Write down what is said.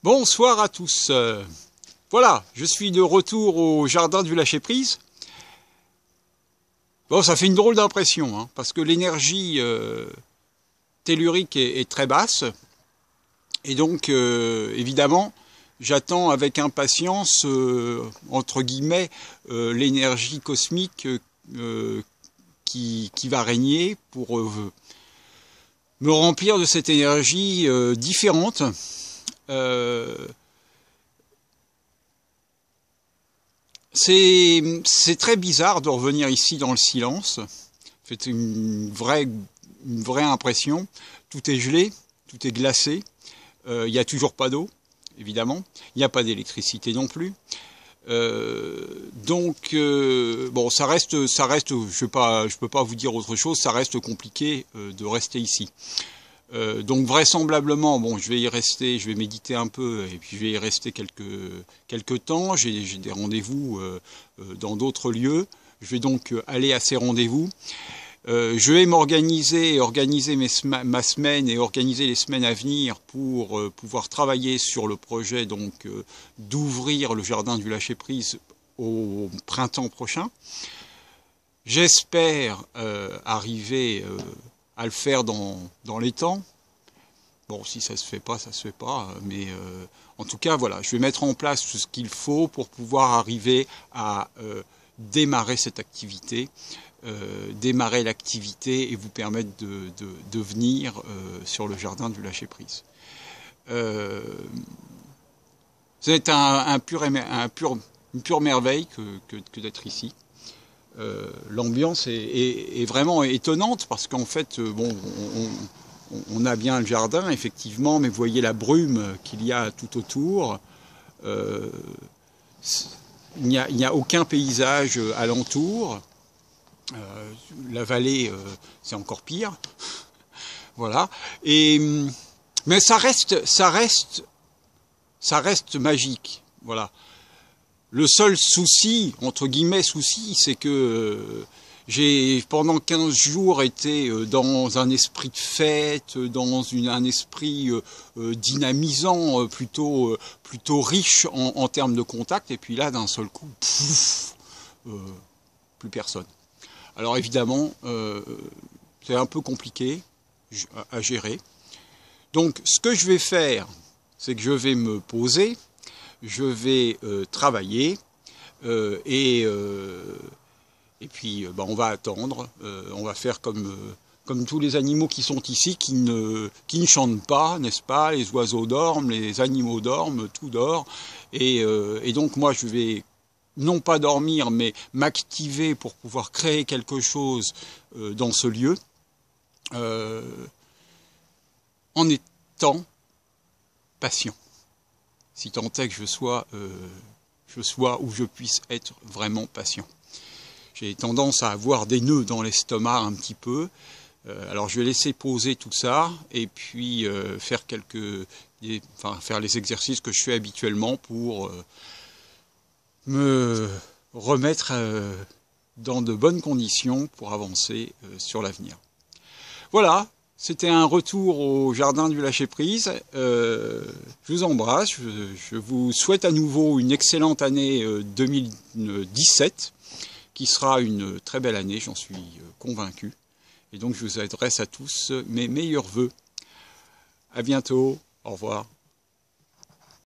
Bonsoir à tous. Voilà, je suis de retour au jardin du lâcher-prise. Bon, ça fait une drôle d'impression, hein, parce que l'énergie tellurique est très basse. Et donc, évidemment, j'attends avec impatience, entre guillemets, l'énergie cosmique qui va régner pour me remplir de cette énergie différente. C'est très bizarre de revenir ici dans le silence. C'est une vraie impression. Tout est gelé, tout est glacé. Il n'y a toujours pas d'eau, évidemment. Il n'y a pas d'électricité non plus. Bon, ça reste. Je peux pas vous dire autre chose. Ça reste compliqué de rester ici. Donc vraisemblablement, bon, je vais y rester, je vais méditer un peu et puis je vais y rester quelques temps. J'ai des rendez-vous dans d'autres lieux. Je vais donc aller à ces rendez-vous. Je vais m'organiser, organiser ma semaine et organiser les semaines à venir pour pouvoir travailler sur le projet donc d'ouvrir le jardin du lâcher-prise au printemps prochain. J'espère arriver à le faire dans les temps. Bon, si ça se fait pas, ça se fait pas. Mais en tout cas, voilà, je vais mettre en place tout ce qu'il faut pour pouvoir arriver à démarrer cette activité, démarrer l'activité et vous permettre de venir sur le jardin du lâcher-prise. C'est une pure merveille que d'être ici. L'ambiance est vraiment étonnante parce qu'en fait, bon, on a bien le jardin, effectivement, mais vous voyez la brume qu'il y a tout autour. Il n'y a aucun paysage alentour. La vallée, c'est encore pire. Voilà. Mais ça reste magique. Voilà. Le seul souci, entre guillemets souci, c'est que j'ai pendant 15 jours été dans un esprit de fête, dans un esprit dynamisant, plutôt riche en termes de contact, et puis là, d'un seul coup, pouf, plus personne. Alors évidemment, c'est un peu compliqué à gérer. Donc ce que je vais faire, c'est que je vais me poser, je vais travailler et puis on va attendre, on va faire comme tous les animaux qui sont ici, qui ne chantent pas, n'est-ce pas? Les oiseaux dorment, les animaux dorment, tout dort. Et donc moi je vais non pas dormir, mais m'activer pour pouvoir créer quelque chose dans ce lieu, en étant patient. Si tant est que je sois ou je puisse être vraiment patient. J'ai tendance à avoir des nœuds dans l'estomac un petit peu. Alors je vais laisser poser tout ça et puis faire les exercices que je fais habituellement pour me remettre dans de bonnes conditions pour avancer sur l'avenir. Voilà. C'était un retour au jardin du lâcher-prise. Je vous embrasse. Je vous souhaite à nouveau une excellente année 2017, qui sera une très belle année, j'en suis convaincu. Et donc je vous adresse à tous mes meilleurs vœux. À bientôt. Au revoir.